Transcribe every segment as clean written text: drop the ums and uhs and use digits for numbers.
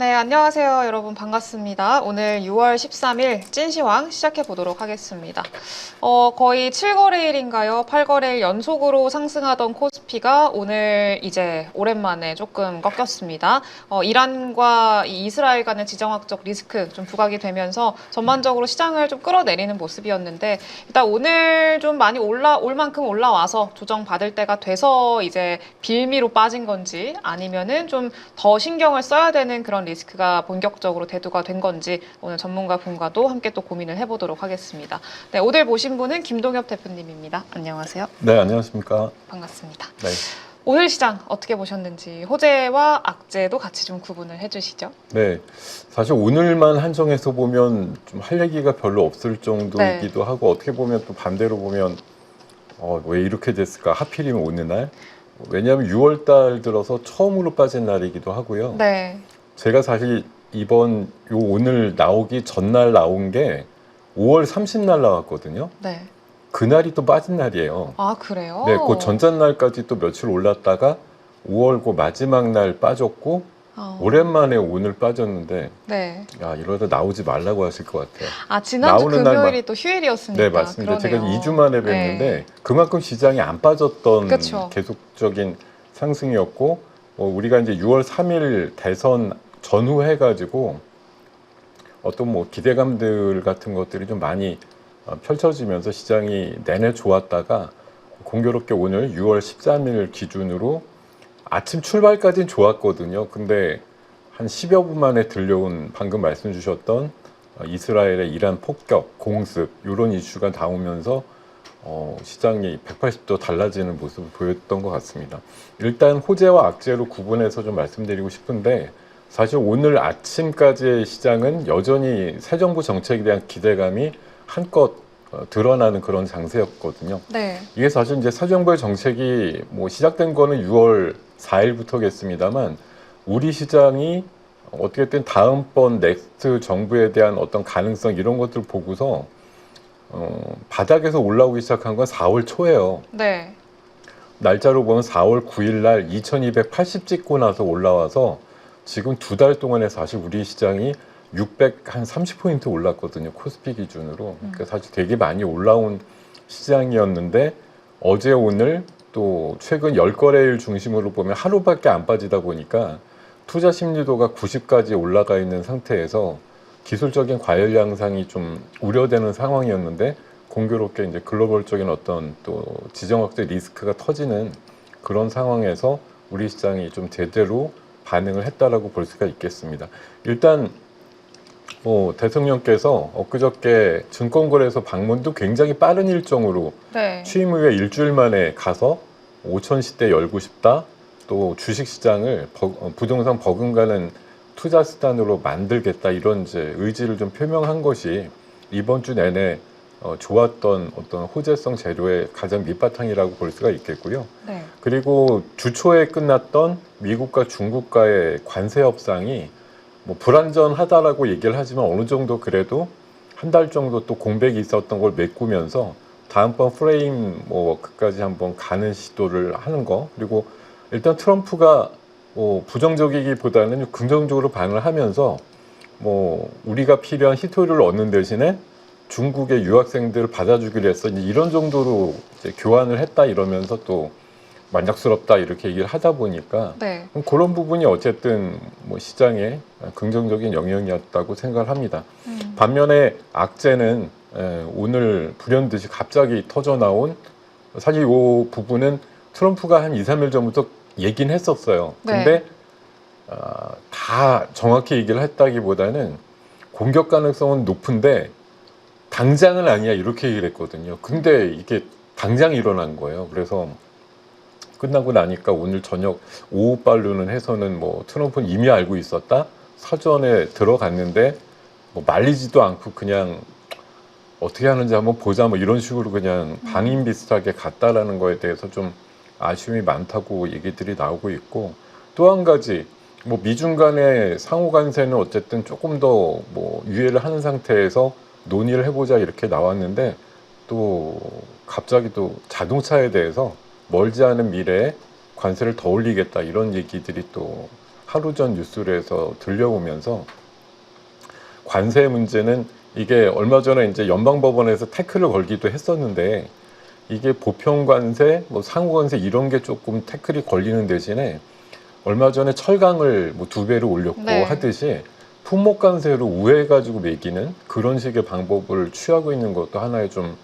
네, 안녕하세요. 여러분 반갑습니다. 오늘 6월 13일 찐시황 시작해 보도록 하겠습니다. 거의 7거래일인가요? 8거래일 연속으로 상승하던 코스피가 오늘 이제 오랜만에 조금 꺾였습니다. 이란과 이스라엘 간의 지정학적 리스크 좀 부각이 되면서 전반적으로 시장을 좀 끌어내리는 모습이었는데 일단 오늘 좀 많이 올 만큼 올라와서 조정받을 때가 돼서 이제 빌미로 빠진 건지 아니면은 좀 더 신경을 써야 되는 그런 리스크가 본격적으로 대두가 된 건지 오늘 전문가 분과도 함께 또 고민을 해보도록 하겠습니다. 네, 오늘 모신 분은 김동엽 대표님입니다. 안녕하세요. 네, 안녕하십니까. 반갑습니다. 네. 오늘 시장 어떻게 보셨는지 호재와 악재도 같이 좀 구분을 해주시죠. 네. 사실 오늘만 한정해서 보면 좀 할 얘기가 별로 없을 정도이기도 하고 어떻게 보면 또 반대로 보면 왜 이렇게 됐을까? 하필이면 오늘 날. 왜냐하면 6월 달 들어서 처음으로 빠진 날이기도 하고요. 네. 제가 사실 이번 오늘 나오기 전날 나온 게 5월 30날 나왔거든요. 네. 그날이 또 빠진 날이에요. 아, 그래요? 네, 그 전전날까지 또 며칠 올랐다가 5월 그 마지막 날 빠졌고 오랜만에 오늘 빠졌는데 네. 야, 이러다 나오지 말라고 하실 것 같아요. 아, 지난주 나오는 날 금요일이 또 휴일이었으니까. 네, 맞습니다. 그러네요. 제가 2주 만에 뵀는데 네. 그만큼 시장이 안 빠졌던 그쵸. 계속적인 상승이었고 우리가 이제 6월 3일 대선 전후 해가지고 어떤 뭐 기대감들 같은 것들이 좀 많이 펼쳐지면서 시장이 내내 좋았다가 공교롭게 오늘 6월 13일 기준으로 아침 출발까지는 좋았거든요. 근데 한 10여 분 만에 들려온 방금 말씀 주셨던 이스라엘의 이란 폭격, 공습 이런 이슈가 나오면서 시장이 180도 달라지는 모습을 보였던 것 같습니다. 일단 호재와 악재로 구분해서 좀 말씀드리고 싶은데 사실 오늘 아침까지의 시장은 여전히 새 정부 정책에 대한 기대감이 한껏 드러나는 그런 장세였거든요. 네. 이게 사실 이제 새 정부의 정책이 뭐 시작된 거는 6월 4일부터겠습니다만 우리 시장이 어떻게든 다음번 넥스트 정부에 대한 어떤 가능성 이런 것들 보고서 바닥에서 올라오기 시작한 건 4월 초예요. 네. 날짜로 보면 4월 9일 날 2280 찍고 나서 올라와서 지금 2달 동안에 사실 우리 시장이 630포인트 올랐거든요. 코스피 기준으로. 그러니까 사실 되게 많이 올라온 시장이었는데 어제 오늘 또 최근 10거래일 중심으로 보면 하루밖에 안 빠지다 보니까 투자 심리도가 90까지 올라가 있는 상태에서 기술적인 과열 양상이 좀 우려되는 상황이었는데 공교롭게 이제 글로벌적인 어떤 또 지정학적 리스크가 터지는 그런 상황에서 우리 시장이 좀 제대로 반응을 했다라고 볼 수가 있겠습니다. 일단 대통령께서 엊그저께 증권거래소 방문도 굉장히 빠른 일정으로 네. 취임 후에 일주일 만에 가서 5,000시대 열고 싶다. 또 주식시장을 부동산 버금가는 투자 수단으로 만들겠다 이런 이제 의지를 좀 표명한 것이 이번 주 내내 좋았던 어떤 호재성 재료의 가장 밑바탕이라고 볼 수가 있겠고요. 네. 그리고 주 초에 끝났던 미국과 중국과의 관세 협상이 뭐 불안전하다라고 얘기를 하지만 어느 정도 그래도 한 달 정도 또 공백이 있었던 걸 메꾸면서 다음번 프레임 그까지 한번 가는 시도를 하는 거. 그리고 일단 트럼프가 부정적이기보다는 긍정적으로 반응을 하면서 우리가 필요한 히토리를 얻는 대신에 중국의 유학생들을 받아주기로 해서 이런 정도로 이제 교환을 했다 이러면서 또 만족스럽다 이렇게 얘기를 하다 보니까 네. 그런 부분이 어쨌든 시장에 긍정적인 영향이었다고 생각을 합니다. 반면에 악재는 오늘 불현듯이 갑자기 터져 나온 사실 이 부분은 트럼프가 한 2, 3일 전부터 얘기는 했었어요. 근데 다 정확히 얘기를 했다기보다는 공격 가능성은 높은데 당장은 아니야 이렇게 얘기를 했거든요. 근데 이게 당장 일어난 거예요. 그래서 끝나고 나니까 오늘 저녁 오후 발루는 해서는 트럼프는 이미 알고 있었다. 사전에 들어갔는데 말리지도 않고 그냥 어떻게 하는지 한번 보자 이런 식으로 그냥 방임 비슷하게 갔다라는 거에 대해서 좀 아쉬움이 많다고 얘기들이 나오고 있고 또 한 가지 미중 간의 상호 관세는 어쨌든 조금 더 유예를 하는 상태에서 논의를 해보자 이렇게 나왔는데 또 갑자기 또 자동차에 대해서 멀지 않은 미래에 관세를 더 올리겠다 이런 얘기들이 또 하루 전 뉴스에서 들려오면서 관세 문제는 이게 얼마 전에 이제 연방법원에서 태클을 걸기도 했었는데 이게 보편관세, 뭐 상호관세 이런 게 조금 태클이 걸리는 대신에 얼마 전에 철강을 뭐 2배로 올렸고 네. 하듯이 품목관세로 우회해가지고 매기는 그런 식의 방법을 취하고 있는 것도 하나의 좀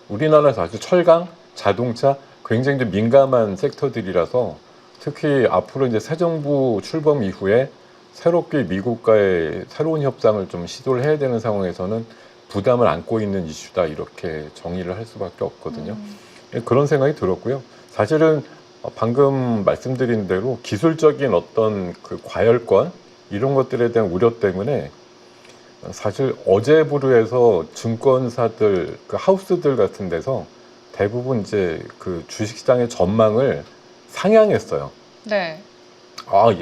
우리나라 사실 철강, 자동차 굉장히 좀 민감한 섹터들이라서 특히 앞으로 이제 새 정부 출범 이후에 새롭게 미국과의 새로운 협상을 좀 시도를 해야 되는 상황에서는 부담을 안고 있는 이슈다 이렇게 정의를 할 수밖에 없거든요. 그런 생각이 들었고요. 사실은 방금 말씀드린 대로 기술적인 어떤 그 과열권 이런 것들에 대한 우려 때문에 사실 어제부로 해서 증권사들 그 하우스들 같은 데서 대부분 이제 그 주식시장의 전망을 상향했어요. 네.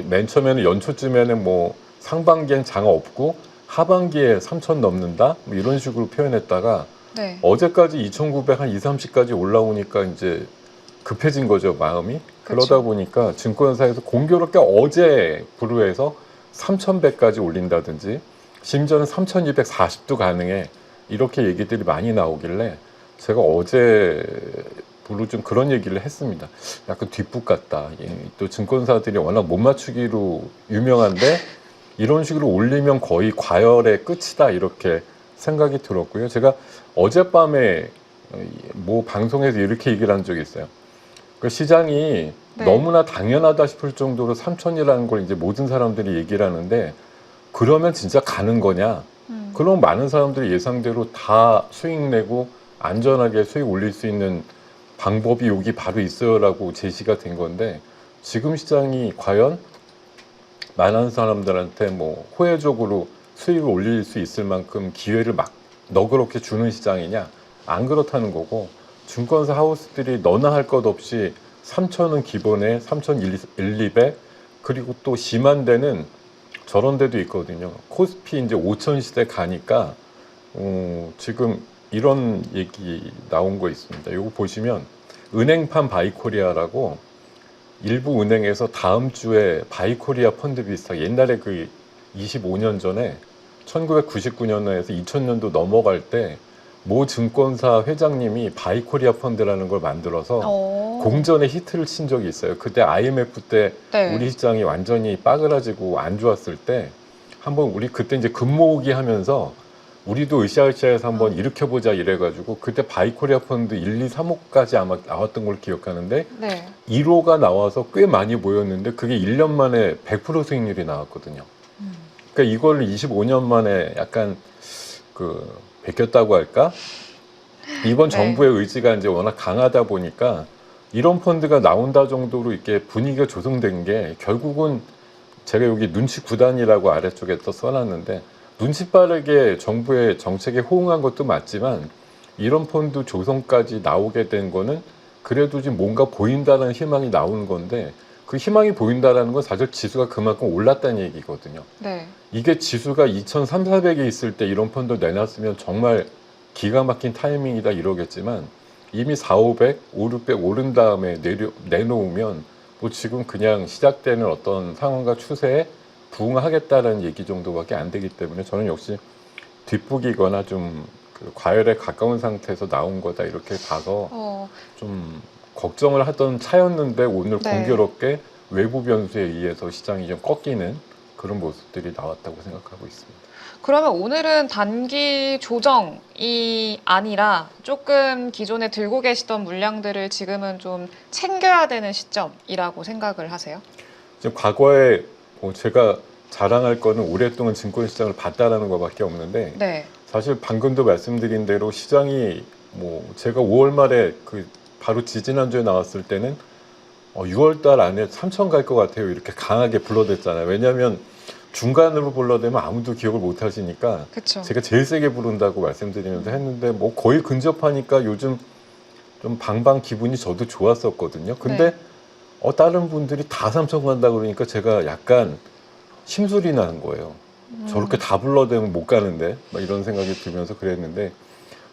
맨 처음에는 연초쯤에는 뭐 상반기엔 장어 없고 하반기에 3천 넘는다 뭐 이런 식으로 표현했다가 네. 어제까지 2,900 한 2, 30까지 올라오니까 이제 급해진 거죠, 마음이. 그러다 그쵸. 보니까 증권사에서 공교롭게 어제 부루에서 3,100까지 올린다든지 심지어는 3,240도 가능해 이렇게 얘기들이 많이 나오길래 제가 어제 부루 좀 그런 얘기를 했습니다. 약간 뒷북 같다. 또 증권사들이 워낙 못 맞추기로 유명한데 이런 식으로 올리면 거의 과열의 끝이다 이렇게 생각이 들었고요. 제가 어젯밤에 뭐 방송에서 이렇게 얘기를 한 적이 있어요. 그 시장이 네. 너무나 당연하다 싶을 정도로 3천이라는 걸 이제 모든 사람들이 얘기를 하는데 그러면 진짜 가는 거냐? 그럼 많은 사람들이 예상대로 다 수익 내고 안전하게 수익 올릴 수 있는 방법이 여기 바로 있어요라고 제시가 된 건데 지금 시장이 과연 많은 사람들한테 뭐 호혜적으로 수익을 올릴 수 있을 만큼 기회를 막 너그럽게 주는 시장이냐? 안 그렇다는 거고 증권사 하우스들이 너나 할 것 없이 3천은 기본에 3,100, 그리고 또 심한 데는 저런 데도 있거든요. 코스피 이제 5천 시대 가니까 지금 이런 얘기 나온 거 있습니다. 이거 보시면 은행판 바이코리아라고 일부 은행에서 다음 주에 바이코리아 펀드 비슷하게 옛날에 그 25년 전에 1999년에서 2000년도 넘어갈 때 모 증권사 회장님이 바이코리아 펀드라는 걸 만들어서 공전에 히트를 친 적이 있어요. 그때 IMF 때 네. 우리 시장이 완전히 빠그라지고 안 좋았을 때 한번 우리 그때 이제 금모으기 하면서 우리도 으쌰으쌰해서 한번 일으켜보자 이래가지고 그때 바이코리아 펀드 1, 2, 3호까지 아마 나왔던 걸 기억하는데 네. 1호가 나와서 꽤 많이 모였는데 그게 1년 만에 100% 수익률이 나왔거든요. 그러니까 이걸 25년 만에 약간 그 베꼈다고 할까? 이번 네. 정부의 의지가 이제 워낙 강하다 보니까 이런 펀드가 나온다 정도로 이렇게 분위기가 조성된 게 결국은 제가 여기 눈치 9단이라고 아래쪽에 또 써놨는데 눈치 빠르게 정부의 정책에 호응한 것도 맞지만 이런 펀드 조성까지 나오게 된 거는 그래도 지금 뭔가 보인다는 희망이 나오는 건데 그 희망이 보인다는 건 사실 지수가 그만큼 올랐다는 얘기거든요. 네. 이게 지수가 2,300, 400에 있을 때 이런 펀드 내놨으면 정말 기가 막힌 타이밍이다 이러겠지만 이미 4, 500, 5, 600 오른 다음에 내놓으면 뭐 지금 그냥 시작되는 어떤 상황과 추세에 부응하겠다는 얘기 정도밖에 안 되기 때문에 저는 역시 뒷북이거나 좀 그 과열에 가까운 상태에서 나온 거다 이렇게 봐서 좀 걱정을 하던 차였는데 오늘 네. 공교롭게 외부 변수에 의해서 시장이 좀 꺾이는 그런 모습들이 나왔다고 생각하고 있습니다. 그러면 오늘은 단기 조정이 아니라 조금 기존에 들고 계시던 물량들을 지금은 좀 챙겨야 되는 시점이라고 생각을 하세요? 지금 과거에 뭐 제가 자랑할 거는 오랫동안 증권시장을 봤다라는 것밖에 없는데 네. 사실 방금도 말씀드린 대로 시장이 뭐 제가 5월 말에 그 바로 지지난주에 나왔을 때는 6월 달 안에 3천 갈 것 같아요 이렇게 강하게 불러댔잖아요. 왜냐하면 중간으로 불러대면 아무도 기억을 못 하시니까 그쵸. 제가 제일 세게 부른다고 말씀드리면서 했는데 뭐 거의 근접하니까 요즘 좀 방방 기분이 저도 좋았었거든요. 근데 네. 다른 분들이 다 3천 간다 그러니까 제가 약간 심술이 나는 거예요. 저렇게 다 불러대면 못 가는데 막 이런 생각이 들면서 그랬는데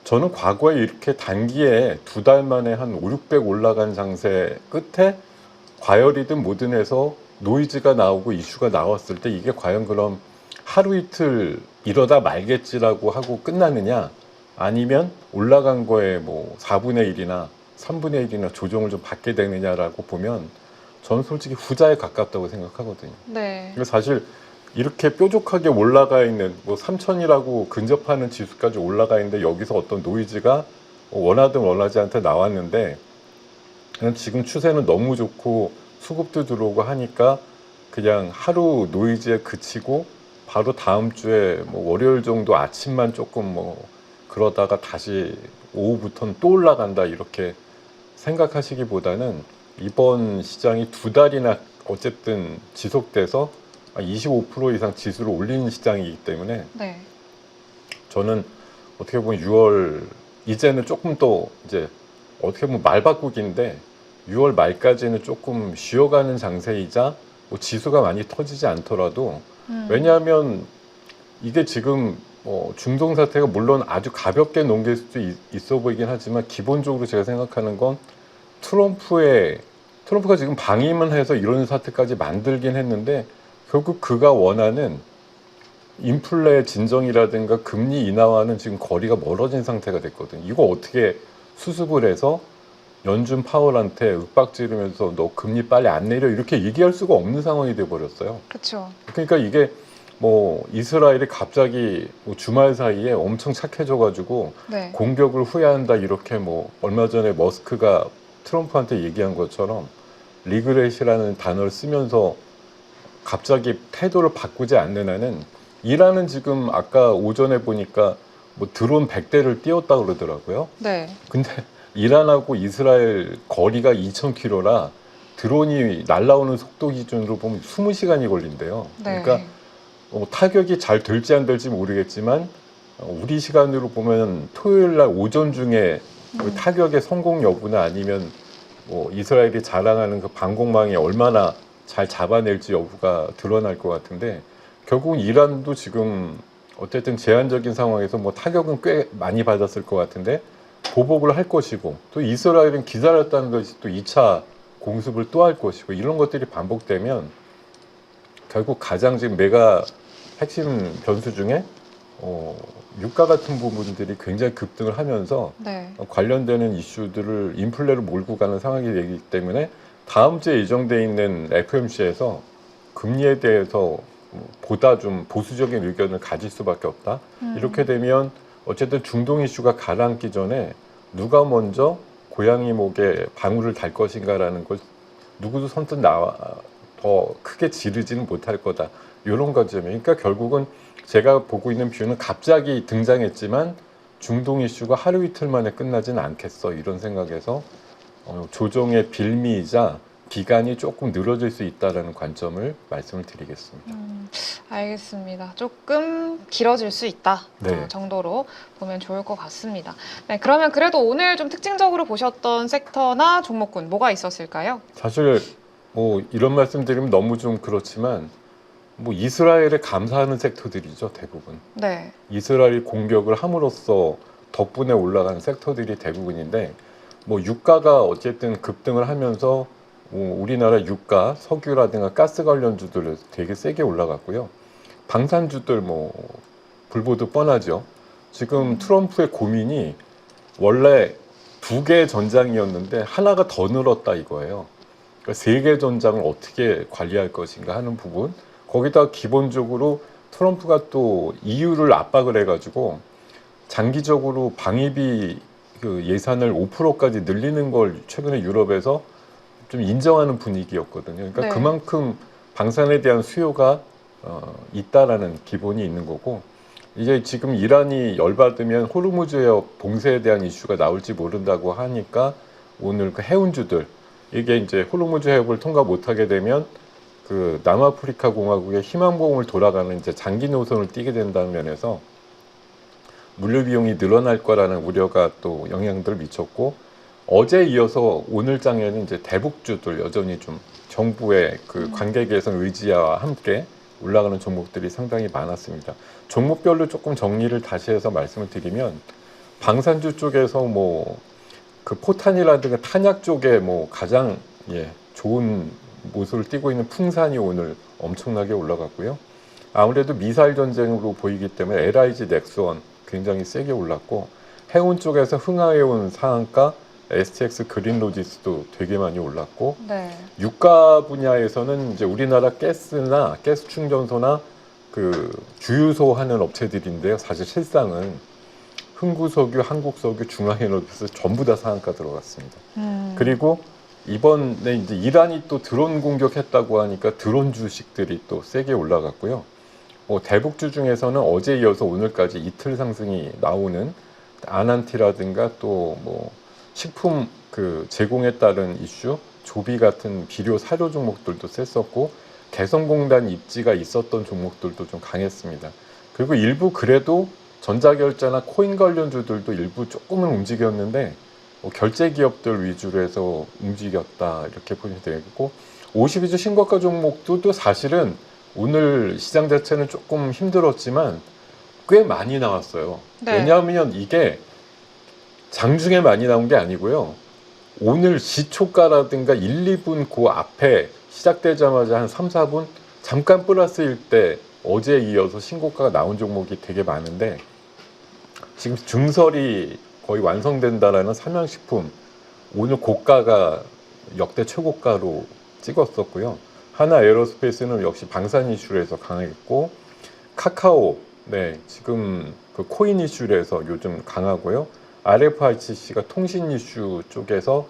저는 과거에 이렇게 단기에 2달 만에 한 5, 600 올라간 장세 끝에 과열이든 뭐든 해서 노이즈가 나오고 이슈가 나왔을 때 이게 과연 그럼 하루 이틀 이러다 말겠지라고 하고 끝나느냐, 아니면 올라간 거에 뭐 4분의 1이나 3분의 1이나 조정을 좀 받게 되느냐라고 보면 저는 솔직히 후자에 가깝다고 생각하거든요. 네. 그래서 사실 이렇게 뾰족하게 올라가 있는 뭐 3천이라고 근접하는 지수까지 올라가 있는데 여기서 어떤 노이즈가 원하든 원하지 않든 나왔는데, 그냥 지금 추세는 너무 좋고 수급도 들어오고 하니까 그냥 하루 노이즈에 그치고 바로 다음 주에 뭐 월요일 정도 아침만 조금 뭐 그러다가 다시 오후부터는 또 올라간다 이렇게 생각하시기보다는 이번 시장이 두 달이나 어쨌든 지속돼서 25% 이상 지수를 올리는 시장이기 때문에 네. 저는 어떻게 보면 6월 이제는 조금 더 이제 어떻게 보면 말 바꾸기인데 6월 말까지는 조금 쉬어가는 장세이자 뭐 지수가 많이 터지지 않더라도, 왜냐하면 이게 지금 중동 사태가 물론 아주 가볍게 넘길 수도 있어 보이긴 하지만 기본적으로 제가 생각하는 건 트럼프가 지금 방임을 해서 이런 사태까지 만들긴 했는데 결국 그가 원하는 인플레 진정이라든가 금리 인하와는 지금 거리가 멀어진 상태가 됐거든요. 이거 어떻게 수습을 해서 연준 파월한테 윽박 지르면서 너 금리 빨리 안 내려 이렇게 얘기할 수가 없는 상황이 돼버렸어요. 그렇죠. 그러니까 이게 뭐 이스라엘이 갑자기 뭐 주말 사이에 엄청 착해져가지고 네. 공격을 후회한다 이렇게 뭐 얼마 전에 머스크가 트럼프한테 얘기한 것처럼 리그렛이라는 단어를 쓰면서 갑자기 태도를 바꾸지 않는 한은, 이란은 지금 아까 오전에 보니까 뭐 드론 100대를 띄웠다 그러더라고요. 네. 근데 이란하고 이스라엘 거리가 2,000km라 드론이 날아오는 속도 기준으로 보면 20시간이 걸린대요. 네. 그러니까 타격이 잘 될지 안 될지 모르겠지만 우리 시간으로 보면 토요일 날 오전 중에 그 타격의 성공 여부나 아니면 뭐 이스라엘이 자랑하는 그 방공망이 얼마나 잘 잡아낼지 여부가 드러날 것 같은데, 결국은 이란도 지금 어쨌든 제한적인 상황에서 뭐 타격은 꽤 많이 받았을 것 같은데 보복을 할 것이고, 또 이스라엘은 기다렸다는 것이 또 2차 공습을 또 할 것이고, 이런 것들이 반복되면 결국 가장 지금 메가 핵심 변수 중에 유가 같은 부분들이 굉장히 급등을 하면서 네. 관련되는 이슈들을 인플레로 몰고 가는 상황이 되기 때문에 다음 주에 예정돼 있는 FOMC에서 금리에 대해서 보다 좀 보수적인 의견을 가질 수밖에 없다. 이렇게 되면 어쨌든 중동 이슈가 가라앉기 전에 누가 먼저 고양이 목에 방울을 달 것인가라는 걸 누구도 선뜻 더 크게 지르지는 못할 거다. 이런 관점이에요. 그러니까 결국은 제가 보고 있는 뷰는 갑자기 등장했지만 중동 이슈가 하루 이틀 만에 끝나지는 않겠어. 이런 생각에서 조정의 빌미이자 기간이 조금 늘어질 수 있다는 관점을 말씀을 드리겠습니다. 알겠습니다. 조금 길어질 수 있다 네. 정도로 보면 좋을 것 같습니다. 네, 그러면 그래도 오늘 좀 특징적으로 보셨던 섹터나 종목군 뭐가 있었을까요? 사실 뭐 이런 말씀 드리면 너무 좀 그렇지만 뭐 이스라엘에 감사하는 섹터들이죠, 대부분. 네. 이스라엘이 공격을 함으로써 덕분에 올라가는 섹터들이 대부분인데, 뭐 유가가 어쨌든 급등을 하면서 우리나라 유가, 석유라든가 가스 관련주들 되게 세게 올라갔고요. 방산주들 뭐 불보듯 뻔하죠. 지금 트럼프의 고민이 원래 2개 전장이었는데 하나가 더 늘었다 이거예요. 그러니까 3개 전장을 어떻게 관리할 것인가 하는 부분. 거기다 기본적으로 트럼프가 또 EU를 압박을 해가지고 장기적으로 방위비 그 예산을 5%까지 늘리는 걸 최근에 유럽에서 좀 인정하는 분위기였거든요. 그러니까 네. 그만큼 방산에 대한 수요가 있다라는 기본이 있는 거고, 이제 지금 이란이 열받으면 호르무즈 해협 봉쇄에 대한 이슈가 나올지 모른다고 하니까 오늘 그 해운주들, 이게 이제 호르무즈 해협을 통과 못하게 되면 그 남아프리카 공화국의 희망봉을 돌아가는 이제 장기 노선을 띠게 된다는 면에서 물류 비용이 늘어날 거라는 우려가 또 영향들을 미쳤고, 어제 이어서 오늘 장에는 이제 대북주들 여전히 좀 정부의 그 관계 개선 의지와 함께 올라가는 종목들이 상당히 많았습니다. 종목별로 조금 정리를 다시 해서 말씀을 드리면, 방산주 쪽에서 뭐 그 포탄이라든가 탄약 쪽에 뭐 가장 좋은 모습을 띠고 있는 풍산이 오늘 엄청나게 올라갔고요. 아무래도 미사일 전쟁으로 보이기 때문에 LIG 넥스원 굉장히 세게 올랐고, 해운 쪽에서 흥하해운 상한가, STX 그린로지스도 되게 많이 올랐고, 네. 유가 분야에서는 이제 우리나라 가스나 가스 충전소나 그 주유소 하는 업체들인데요. 사실 실상은 흥구석유, 한국석유, 중앙에너지에서 전부 다 상한가 들어갔습니다. 그리고 이번에 이제 이란이 또 드론 공격했다고 하니까 드론 주식들이 또 세게 올라갔고요. 대북주 중에서는 어제 이어서 오늘까지 이틀 상승이 나오는 아난티라든가 또 뭐 식품 그 제공에 따른 이슈, 조비 같은 비료 사료 종목들도 셌었고, 개성공단 입지가 있었던 종목들도 좀 강했습니다. 그리고 일부 그래도 전자결제나 코인 관련주들도 일부 조금은 움직였는데 결제 기업들 위주로 해서 움직였다, 이렇게 보시면 되겠고, 52주 신고가 종목도 사실은 오늘 시장 자체는 조금 힘들었지만 꽤 많이 나왔어요. 네. 왜냐하면 이게 장중에 많이 나온 게 아니고요. 오늘 시초가라든가 1, 2분 그 앞에 시작되자마자 한 3, 4분 잠깐 플러스일 때 어제에 이어서 신고가가 나온 종목이 되게 많은데, 지금 증설이 거의 완성된다라는 삼양식품 오늘 고가가 역대 최고가로 찍었었고요. 하나 에어로스페이스는 역시 방산 이슈로 해서 강했고, 카카오 지금 그 코인 이슈로 해서 요즘 강하고요. RFICC가 통신 이슈 쪽에서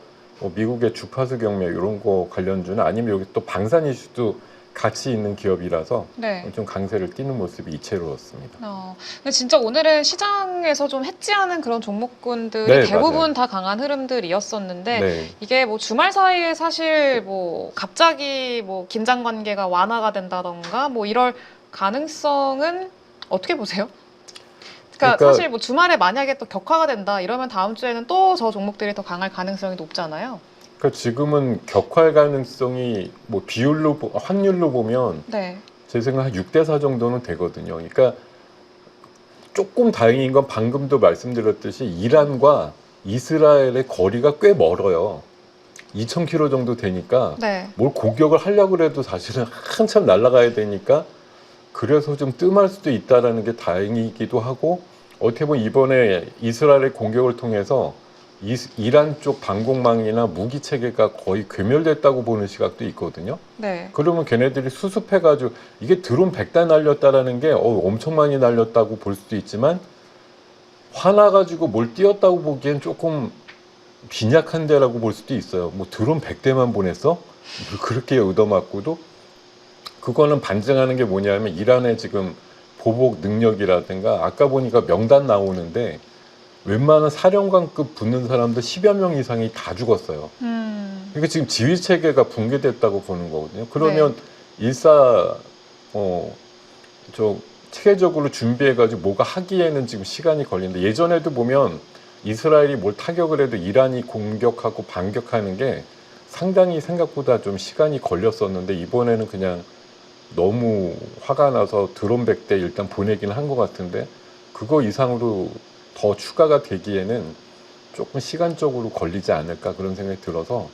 미국의 주파수 경매 이런 거 관련주는, 아니면 여기 또 방산 이슈도 같이 있는 기업이라서 네. 좀 강세를 띠는 모습이 이채로웠습니다. 근데 진짜 오늘은 시장에서 좀 해지하는 그런 종목군들이 네, 대부분 맞아요. 다 강한 흐름들이었었는데, 네. 이게 뭐 주말 사이에 사실 뭐 갑자기 뭐 긴장 관계가 완화가 된다던가 뭐 이럴 가능성은 어떻게 보세요? 그러니까 사실 뭐 주말에 만약에 또 격화가 된다 이러면 다음 주에는 또 저 종목들이 더 강할 가능성이 높잖아요. 그러니까 지금은 격할 가능성이 뭐 비율로 확률로 보면 네. 제 생각 한 6대4 정도는 되거든요. 그러니까 조금 다행인 건 방금도 말씀드렸듯이 이란과 이스라엘의 거리가 꽤 멀어요. 2,000km 정도 되니까 네. 뭘 공격을 하려고 해도 사실은 한참 날아가야 되니까, 그래서 좀 뜸할 수도 있다라는 게 다행이기도 하고, 어떻게 보면 이번에 이스라엘의 공격을 통해서 이란 쪽 방공망이나 무기 체계가 거의 괴멸됐다고 보는 시각도 있거든요. 네. 그러면 걔네들이 수습해가지고, 이게 드론 100대 날렸다라는 게 엄청 많이 날렸다고 볼 수도 있지만, 화나가지고 뭘 띄웠다고 보기엔 조금 빈약한 데라고 볼 수도 있어요. 뭐 드론 100대만 보냈어? 그렇게 얻어맞고도, 그거는 반증하는 게 뭐냐면 이란의 지금 보복 능력이라든가, 아까 보니까 명단 나오는데 웬만한 사령관급 붙는 사람들 10여 명 이상이 다 죽었어요. 그러니까 지금 지휘 체계가 붕괴됐다고 보는 거거든요. 그러면 체계적으로 준비해가지고 뭐가 하기에는 지금 시간이 걸리는데, 예전에도 보면 이스라엘이 뭘 타격을 해도 이란이 공격하고 반격하는 게 상당히 생각보다 좀 시간이 걸렸었는데, 이번에는 그냥 너무 화가 나서 드론 100대 일단 보내긴 한 것 같은데, 그거 이상으로 더 추가가 되기에는 조금 시간적으로 걸리지 않을까, 그런 생각이 들어서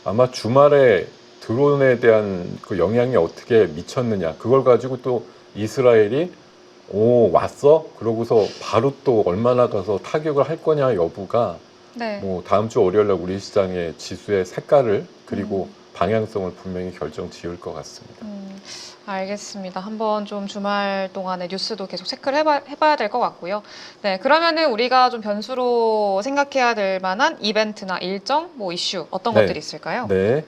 아마 주말에 드론에 대한 그 영향이 어떻게 미쳤느냐, 그걸 가지고 또 이스라엘이 왔어? 그러고서 바로 또 얼마나 가서 타격을 할 거냐 여부가 네. 뭐 다음 주 월요일 날 우리 시장의 지수의 색깔을 그리고 방향성을 분명히 결정 지을 것 같습니다. 알겠습니다. 한번 좀 주말 동안에 뉴스도 계속 체크를 해봐야 될 것 같고요. 네, 그러면은 우리가 좀 변수로 생각해야 될 만한 이벤트나 일정, 뭐 이슈 어떤 네. 것들이 있을까요? 네.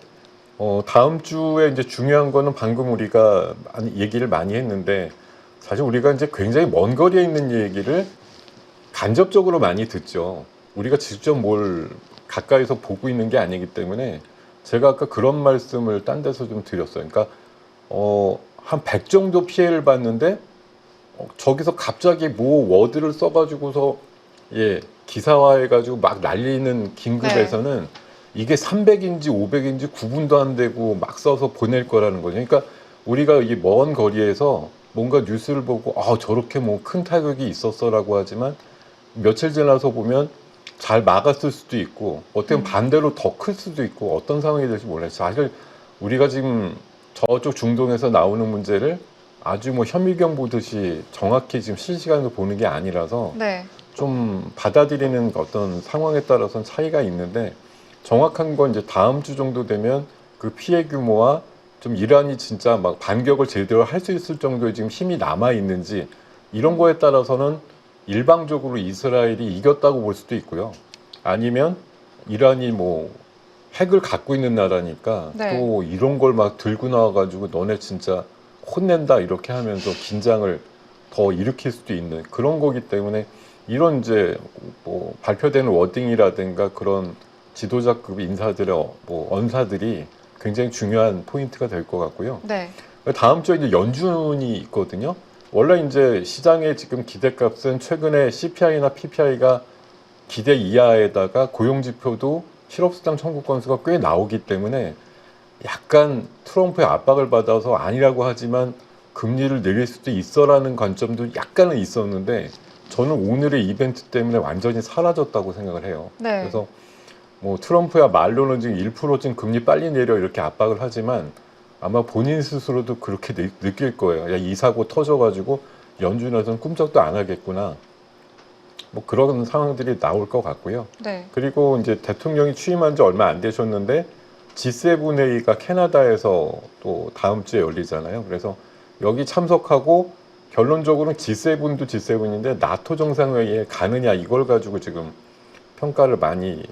다음 주에 이제 중요한 거는 방금 우리가 얘기를 많이 했는데, 사실 우리가 이제 굉장히 먼 거리에 있는 얘기를 간접적으로 많이 듣죠. 우리가 직접 뭘 가까이서 보고 있는 게 아니기 때문에 제가 아까 그런 말씀을 딴 데서 좀 드렸어요. 그러니까 한 100 정도 피해를 봤는데 저기서 갑자기 뭐 워드를 써가지고서 기사화해가지고 막 날리는 긴급에서는 이게 300인지 500인지 구분도 안 되고 막 써서 보낼 거라는 거죠. 그러니까 우리가 이 먼 거리에서 뭔가 뉴스를 보고 저렇게 뭐 큰 타격이 있었어라고 하지만 며칠 지나서 보면 잘 막았을 수도 있고, 어떻게 보면 반대로 더 클 수도 있고, 어떤 상황이 될지 몰라요. 사실 우리가 지금 저쪽 중동에서 나오는 문제를 아주 뭐 현미경 보듯이 정확히 지금 실시간으로 보는 게 아니라서 네. 좀 받아들이는 어떤 상황에 따라서는 차이가 있는데 정확한 건 이제 다음 주 정도 되면 그 피해 규모와 좀 이란이 진짜 막 반격을 제대로 할 수 있을 정도의 지금 힘이 남아 있는지 이런 거에 따라서는 일방적으로 이스라엘이 이겼다고 볼 수도 있고요. 아니면 이란이 뭐 핵을 갖고 있는 나라니까 네. 또 이런 걸 막 들고 나와가지고 너네 진짜 혼낸다 이렇게 하면서 긴장을 더 일으킬 수도 있는 그런 거기 때문에 이런 이제 뭐 발표되는 워딩이라든가 그런 지도자급 인사들의 뭐 언사들이 굉장히 중요한 포인트가 될 것 같고요. 네. 다음 주에 이제 연준이 있거든요. 원래 이제 시장의 지금 기대값은 최근에 CPI나 PPI가 기대 이하에다가 고용지표도 실업수당 청구 건수가 꽤 나오기 때문에 약간 트럼프의 압박을 받아서 아니라고 하지만 금리를 내릴 수도 있어라는 관점도 약간은 있었는데 저는 오늘의 이벤트 때문에 완전히 사라졌다고 생각을 해요. 네. 그래서 뭐 트럼프야 말로는 지금 1%쯤 금리 빨리 내려 이렇게 압박을 하지만 아마 본인 스스로도 그렇게 느낄 거예요. 야, 이 사고 터져가지고 연준에서는 꿈쩍도 안 하겠구나. 뭐 그런 상황들이 나올 것 같고요. 네. 그리고 이제 대통령이 취임한 지 얼마 안 되셨는데 G7 회의가 캐나다에서 또 다음 주에 열리잖아요. 그래서 여기 참석하고 결론적으로는 G7도 G7인데 나토 정상회의에 가느냐 이걸 가지고 지금 평가를 많이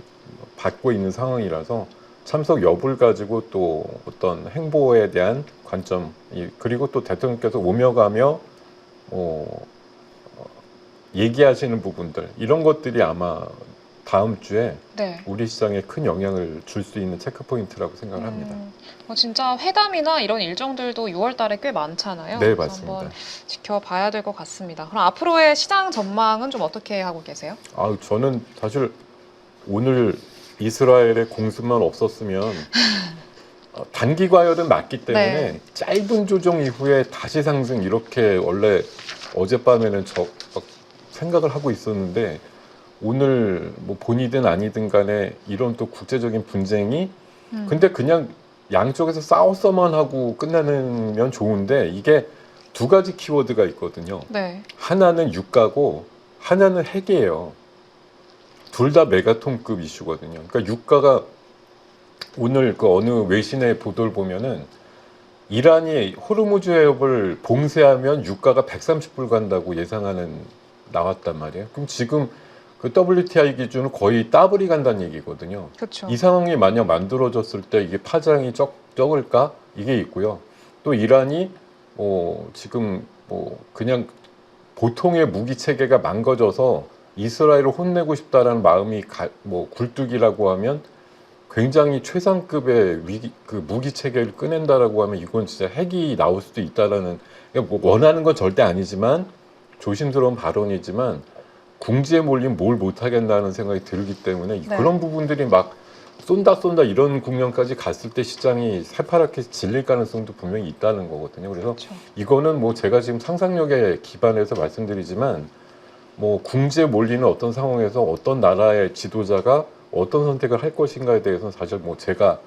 받고 있는 상황이라서 참석 여부를 가지고 또 어떤 행보에 대한 관점 그리고 또 대통령께서 오며 가며 얘기하시는 부분들 이런 것들이 아마 다음 주에 네. 우리 시장에 큰 영향을 줄 수 있는 체크 포인트라고 생각을 합니다. 진짜 회담이나 이런 일정들도 6월 달에 꽤 많잖아요. 네, 그래서 맞습니다. 한번 지켜봐야 될 것 같습니다. 그럼 앞으로의 시장 전망은 좀 어떻게 하고 계세요? 저는 사실 오늘 이스라엘의 공습만 없었으면 단기 과열은 맞기 때문에 네. 짧은 조정 이후에 다시 상승 이렇게 원래 어젯밤에는 막 생각을 하고 있었는데 오늘 뭐 본이든 아니든 간에 이런 또 국제적인 분쟁이 근데 그냥 양쪽에서 싸웠어만 하고 끝나면 좋은데 이게 두 가지 키워드가 있거든요. 네. 하나는 유가고 하나는 핵이에요. 둘 다 메가톤급 이슈거든요. 그러니까 유가가 오늘 그 어느 외신의 보도를 보면은 이란이 호르무즈 해협을 봉쇄하면 유가가 130불 간다고 예상하는 나왔단 말이에요. 그럼 지금 그 WTI 기준은 거의 더블이 간다는 얘기거든요. 그렇죠. 이 상황이 만약 만들어졌을 때 이게 파장이 적을까? 이게 있고요. 또 이란이 지금 그냥 보통의 무기 체계가 망가져서 이스라엘을 혼내고 싶다라는 마음이 굴뚝이라고 하면 굉장히 최상급의 그 무기 체계를 꺼낸다라고 하면 이건 진짜 핵이 나올 수도 있다라는 뭐 원하는 건 절대 아니지만 조심스러운 발언이지만 궁지에 몰리면 뭘 못하겠다는 생각이 들기 때문에 네. 그런 부분들이 막 쏜다 이런 국면까지 갔을 때 시장이 새파랗게 질릴 가능성도 분명히 있다는 거거든요. 그래서 그렇죠. 이거는 뭐 제가 지금 상상력에 기반해서 말씀드리지만 뭐 궁지에 몰리는 어떤 상황에서 어떤 나라의 지도자가 어떤 선택을 할 것인가에 대해서는 사실 뭐 제가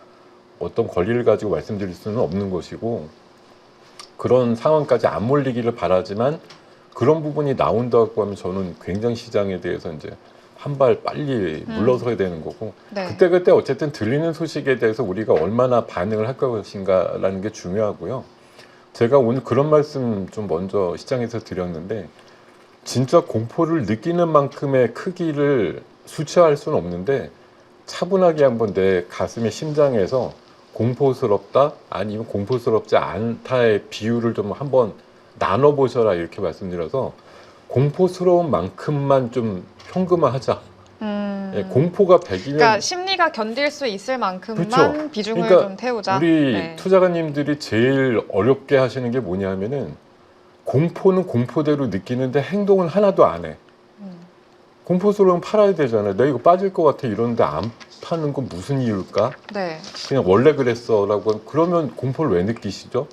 어떤 권리를 가지고 말씀드릴 수는 없는 것이고 그런 상황까지 안 몰리기를 바라지만 그런 부분이 나온다고 하면 저는 굉장히 시장에 대해서 이제 한 발 빨리 물러서야 되는 거고 네. 그때 어쨌든 들리는 소식에 대해서 우리가 얼마나 반응을 할 것인가라는 게 중요하고요. 제가 오늘 그런 말씀 좀 먼저 시장에서 드렸는데 진짜 공포를 느끼는 만큼의 크기를 수치화할 수는 없는데 차분하게 한번 내 가슴의 심장에서 공포스럽다 아니면 공포스럽지 않다의 비율을 좀 한번 나눠보셔라 이렇게 말씀드려서 공포스러운 만큼만 좀 현금화하자. 예, 공포가 100이면 그러니까 심리가 견딜 수 있을 만큼만 그렇죠. 비중을 그러니까 좀 태우자. 우리 네. 투자가님들이 제일 어렵게 하시는 게 뭐냐면은 공포는 공포대로 느끼는데 행동은 하나도 안 해. 공포스러우면 팔아야 되잖아요. 내가 이거 빠질 것 같아 이러는데 안 파는 건 무슨 이유일까? 네. 그냥 원래 그랬어라고 하면 그러면 공포를 왜 느끼시죠?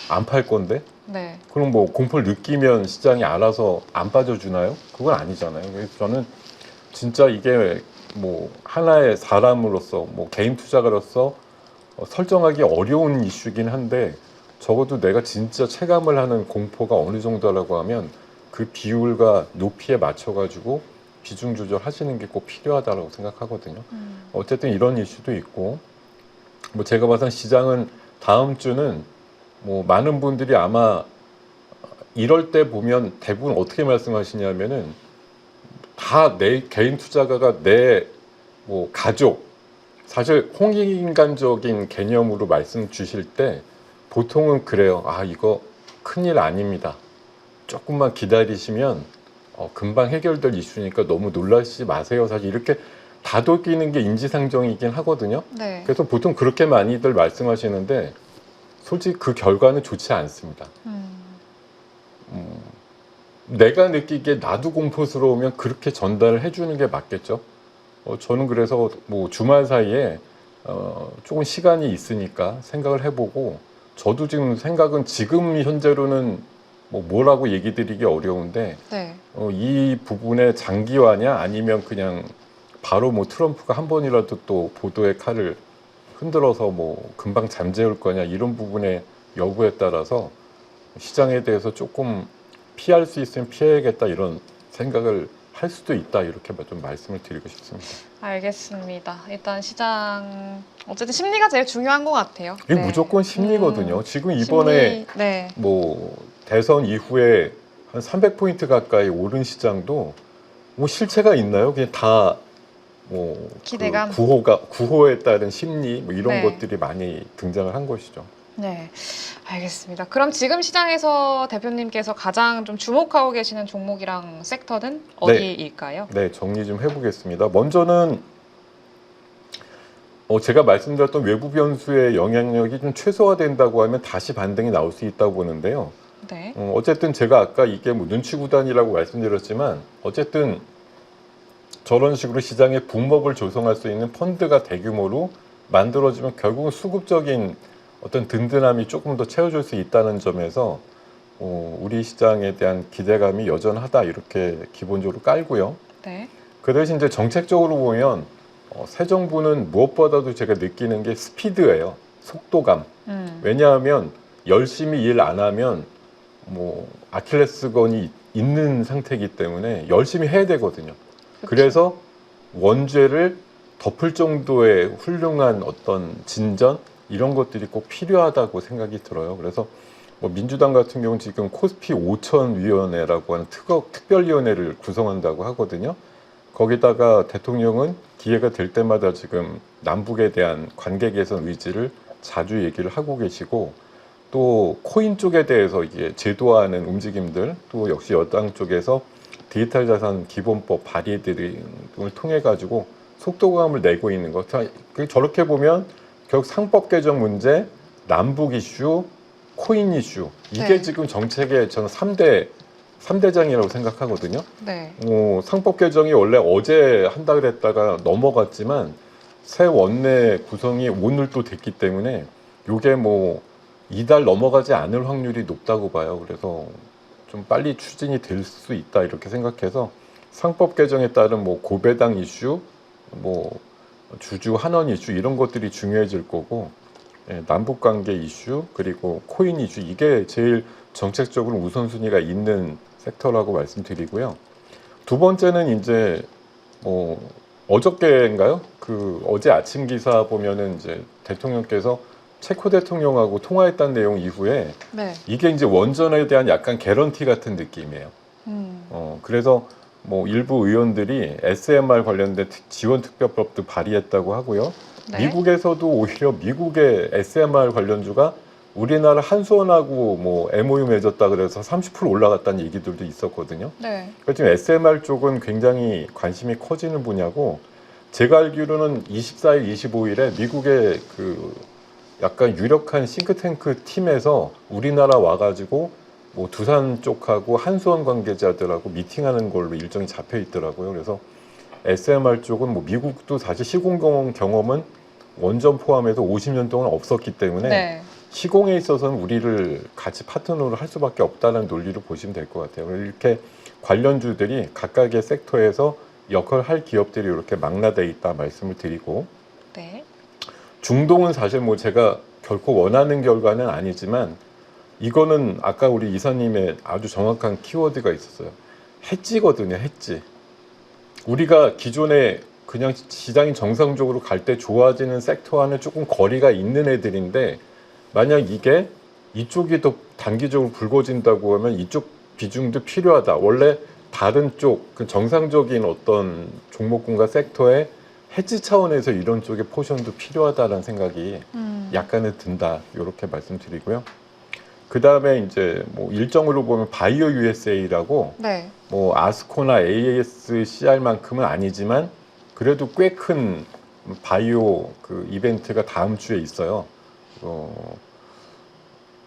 안 팔 건데? 네. 그럼 뭐 공포를 느끼면 시장이 알아서 안 빠져주나요? 그건 아니잖아요. 그래서 저는 진짜 이게 뭐 하나의 사람으로서 뭐 개인 투자가로서 설정하기 어려운 이슈긴 한데 적어도 내가 진짜 체감을 하는 공포가 어느 정도라고 하면 그 비율과 높이에 맞춰가지고 비중 조절하시는 게 꼭 필요하다고 생각하거든요. 어쨌든 이런 이슈도 있고 뭐 제가 봐선 시장은 다음 주는 뭐 많은 분들이 아마 이럴 때 보면 대부분 어떻게 말씀하시냐면은 다 내 개인 투자가가 내 뭐 가족 사실 홍익인간적인 개념으로 말씀 주실 때 보통은 그래요. 아 이거 큰일 아닙니다. 조금만 기다리시면 금방 해결될 이슈니까 너무 놀라시지 마세요. 사실 이렇게 다독이는 게 인지상정이긴 하거든요. 네. 그래서 보통 그렇게 많이들 말씀하시는데 솔직히 그 결과는 좋지 않습니다. 내가 느끼기에 나도 공포스러우면 그렇게 전달을 해주는 게 맞겠죠. 저는 그래서 뭐 주말 사이에 조금 시간이 있으니까 생각을 해보고 저도 지금 생각은 지금 현재로는 뭐 뭐라고 얘기 드리기 어려운데 네. 이 부분의 장기화냐 아니면 그냥 바로 뭐 트럼프가 한 번이라도 또 보도의 칼을 흔들어서 뭐 금방 잠재울 거냐 이런 부분의 여부에 따라서 시장에 대해서 조금 피할 수 있으면 피해야겠다 이런 생각을 할 수도 있다 이렇게 좀 말씀을 드리고 싶습니다. 알겠습니다. 일단 시장 어쨌든 심리가 제일 중요한 것 같아요. 이게 네. 무조건 심리거든요. 지금 이번에 네. 뭐 대선 이후에 한 300포인트 가까이 오른 시장도 뭐 실체가 있나요? 그냥 다 뭐 기대감. 구호에 따른 심리 뭐 이런 네. 것들이 많이 등장을 한 것이죠. 네, 알겠습니다. 그럼 지금 시장에서 대표님께서 가장 좀 주목하고 계시는 종목이랑 섹터는 어디일까요? 네, 정리 좀 해보겠습니다. 먼저는 제가 말씀드렸던 외부 변수의 영향력이 좀 최소화된다고 하면 다시 반등이 나올 수 있다고 보는데요. 네. 어쨌든 제가 아까 이게 뭐 눈치 구단이라고 말씀드렸지만 어쨌든 저런 식으로 시장에 붐업을 조성할 수 있는 펀드가 대규모로 만들어지면 결국은 수급적인 어떤 든든함이 조금 더 채워줄 수 있다는 점에서 우리 시장에 대한 기대감이 여전하다 이렇게 기본적으로 깔고요. 네. 그 대신 이제 정책적으로 보면 새 정부는 무엇보다도 제가 느끼는 게 스피드예요. 속도감. 왜냐하면 열심히 일 안 하면 뭐 아킬레스건이 있는 상태이기 때문에 열심히 해야 되거든요. 그래서 원죄를 덮을 정도의 훌륭한 어떤 진전 이런 것들이 꼭 필요하다고 생각이 들어요. 그래서 뭐 민주당 같은 경우는 지금 코스피 5,000위원회라고 하는 특별위원회를 구성한다고 하거든요. 거기다가 대통령은 기회가 될 때마다 지금 남북에 대한 관계 개선 의지를 자주 얘기를 하고 계시고 또 코인 쪽에 대해서 이게 제도화하는 움직임들 또 역시 여당 쪽에서 디지털 자산 기본법 발의 등을 통해 가지고 속도감을 내고 있는 것. 저렇게 보면 결국 상법 개정 문제, 남북 이슈, 코인 이슈 이게 네. 지금 정책의 저는 3대장이라고 생각하거든요. 네. 상법 개정이 원래 어제 한다 그랬다가 넘어갔지만 새 원내 구성이 오늘 또 됐기 때문에 이게 뭐 이달 넘어가지 않을 확률이 높다고 봐요. 그래서 좀 빨리 추진이 될 수 있다 이렇게 생각해서 상법 개정에 따른 뭐 고배당 이슈, 뭐 주주 환원 이슈 이런 것들이 중요해질 거고 남북 관계 이슈 그리고 코인 이슈 이게 제일 정책적으로 우선순위가 있는 섹터라고 말씀드리고요. 두 번째는 이제 뭐 어저께인가요? 어제 아침 기사 보면은 이제 대통령께서 체코 대통령하고 통화했다는 내용 이후에 네. 이게 이제 원전에 대한 약간 개런티 같은 느낌이에요. 그래서 뭐 일부 의원들이 SMR 관련된 지원특별법도 발의했다고 하고요. 네. 미국에서도 오히려 미국의 SMR 관련주가 우리나라 한수원하고 뭐 MOU 맺었다 그래서 30% 올라갔다는 얘기들도 있었거든요. 네. 그러니까 지금 SMR 쪽은 굉장히 관심이 커지는 분야고 제가 알기로는 24일, 25일에 미국의 약간 유력한 싱크탱크 팀에서 우리나라 와가지고 뭐 두산 쪽하고 한수원 관계자들하고 미팅하는 걸로 일정이 잡혀 있더라고요. 그래서 SMR 쪽은 뭐 미국도 사실 시공 경험은 원전 포함해서 50년 동안 없었기 때문에 네. 시공에 있어서는 우리를 같이 파트너로 할 수밖에 없다는 논리로 보시면 될 것 같아요. 이렇게 관련주들이 각각의 섹터에서 역할을 할 기업들이 이렇게 망라돼 있다 말씀을 드리고 네. 중동은 사실 뭐 제가 결코 원하는 결과는 아니지만 이거는 아까 우리 이사님의 아주 정확한 키워드가 있었어요. 해지거든요, 해지. 우리가 기존에 그냥 시장이 정상적으로 갈 때 좋아지는 섹터와는 조금 거리가 있는 애들인데 만약 이게 이쪽이 더 단기적으로 붉어진다고 하면 이쪽 비중도 필요하다. 원래 다른 쪽, 그 정상적인 어떤 종목군과 섹터에 해지 차원에서 이런 쪽의 포션도 필요하다라는 생각이 약간은 든다. 이렇게 말씀드리고요. 그 다음에 이제 뭐 일정으로 보면 바이오 USA라고 네. 뭐 아스코나 ASCR만큼은 아니지만 그래도 꽤 큰 바이오 그 이벤트가 다음 주에 있어요.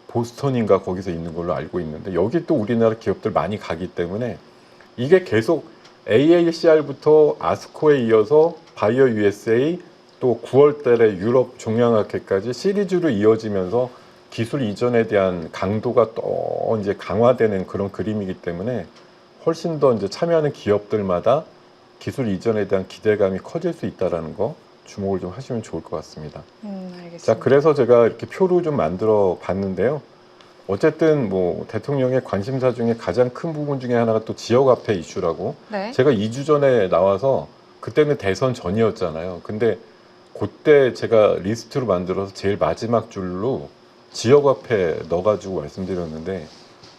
보스턴인가 거기서 있는 걸로 알고 있는데 여기 또 우리나라 기업들 많이 가기 때문에 이게 계속 AACR부터 아스코에 이어서 바이오 USA 또 9월 달에 유럽 종양학회까지 시리즈로 이어지면서 기술 이전에 대한 강도가 또 이제 강화되는 그런 그림이기 때문에 훨씬 더 이제 참여하는 기업들마다 기술 이전에 대한 기대감이 커질 수 있다라는 거 주목을 좀 하시면 좋을 것 같습니다. 알겠습니다. 자, 그래서 제가 이렇게 표로 좀 만들어 봤는데요. 어쨌든 뭐 대통령의 관심사 중에 가장 큰 부분 중에 하나가 또 지역화폐 이슈라고. 네. 제가 2주 전에 나와서 그때는 대선 전이었잖아요. 근데 그때 제가 리스트로 만들어서 제일 마지막 줄로 지역화폐 넣어가지고 말씀드렸는데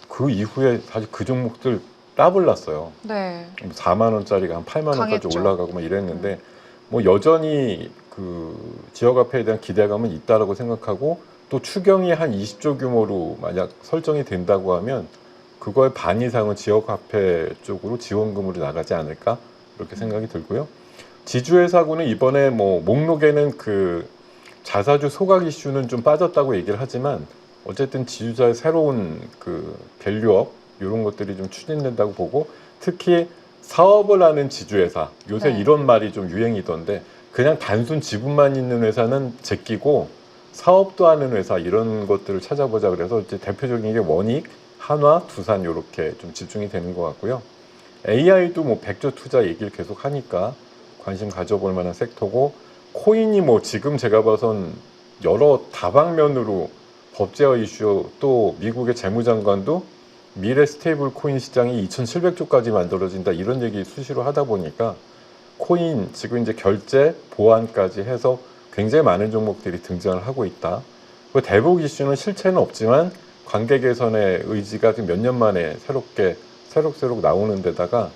그 이후에 사실 그 종목들 따블 났어요. 네. 4만 원짜리가 한 8만 원까지 강했죠. 올라가고 막 이랬는데 뭐 여전히 그 지역화폐에 대한 기대감은 있다라고 생각하고 또 추경이 한 20조 규모로 만약 설정이 된다고 하면 그거의 반 이상은 지역화폐 쪽으로 지원금으로 나가지 않을까 이렇게 생각이 들고요. 지주회사구는 이번에 뭐 목록에는 그 자사주 소각 이슈는 좀 빠졌다고 얘기를 하지만 어쨌든 지주사의 새로운 그 밸류업 이런 것들이 좀 추진된다고 보고 특히 사업을 하는 지주회사 요새 네. 이런 말이 좀 유행이던데 그냥 단순 지분만 있는 회사는 제끼고 사업도 하는 회사 이런 것들을 찾아보자 그래서 이제 대표적인 게 원익, 한화, 두산 이렇게 좀 집중이 되는 것 같고요. AI도 뭐 백조 투자 얘기를 계속 하니까 관심 가져볼 만한 섹터고 코인이 뭐 지금 제가 봐선 여러 다방면으로 법제화 이슈 또 미국의 재무장관도 미래 스테이블 코인 시장이 2,700조까지 만들어진다 이런 얘기 수시로 하다 보니까 코인 지금 이제 결제 보안까지 해서 굉장히 많은 종목들이 등장을 하고 있다. 그 대북 이슈는 실체는 없지만 관계 개선의 의지가 몇 년 만에 새록새록 나오는 데다가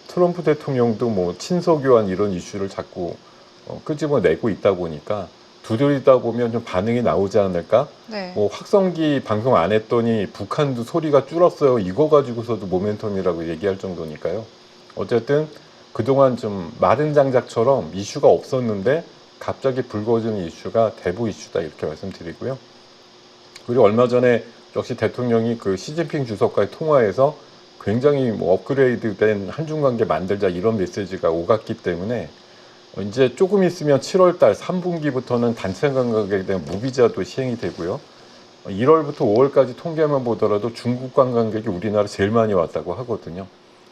트럼프 대통령도 뭐 친서 교환 이런 이슈를 자꾸 끄집어내고 있다 보니까 두드리다 보면 좀 반응이 나오지 않을까? 네. 뭐 확성기 방송 안 했더니 북한도 소리가 줄었어요. 이거 가지고서도 모멘텀이라고 얘기할 정도니까요. 어쨌든 그동안 좀 마른 장작처럼 이슈가 없었는데 갑자기 불거지는 이슈가 대북 이슈다 이렇게 말씀드리고요. 그리고 얼마 전에 역시 대통령이 그 시진핑 주석과의 통화에서 굉장히 뭐 업그레이드된 한중 관계 만들자 이런 메시지가 오갔기 때문에 이제 조금 있으면 7월 달 3분기부터는 단체 관광객에 대한 무비자도 시행이 되고요. 1월부터 5월까지 통계만 보더라도 중국 관광객이 우리나라 제일 많이 왔다고 하거든요.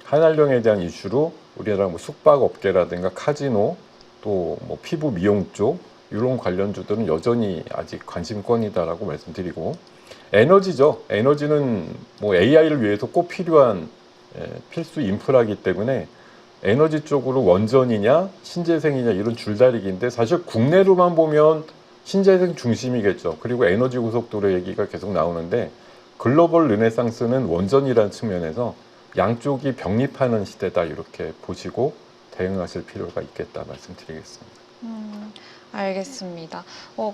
한알령에 대한 이슈로 우리나라 뭐 숙박업계라든가 카지노 또 뭐 피부 미용 쪽 이런 관련주들은 여전히 아직 관심권이다라고 말씀드리고 에너지죠. 에너지는 뭐 AI를 위해서 꼭 필요한 필수 인프라이기 때문에 에너지 쪽으로 원전이냐 신재생이냐 이런 줄다리기인데 사실 국내로만 보면 신재생 중심이겠죠. 그리고 에너지 고속도로 얘기가 계속 나오는데 글로벌 르네상스는 원전이라는 측면에서 양쪽이 병립하는 시대다 이렇게 보시고 대응하실 필요가 있겠다 말씀드리겠습니다. 알겠습니다.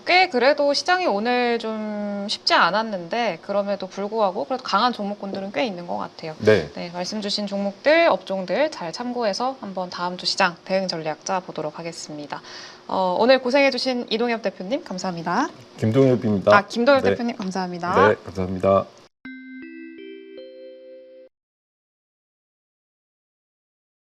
꽤 그래도 시장이 오늘 좀 쉽지 않았는데 그럼에도 불구하고 그래도 강한 종목군들은 꽤 있는 것 같아요. 네. 네, 말씀 주신 종목들, 업종들 잘 참고해서 한번 다음 주 시장 대응 전략 짜보도록 하겠습니다. 오늘 고생해주신 이동엽 대표님 감사합니다. 김동엽입니다. 김동엽 네. 대표님 감사합니다. 네, 감사합니다.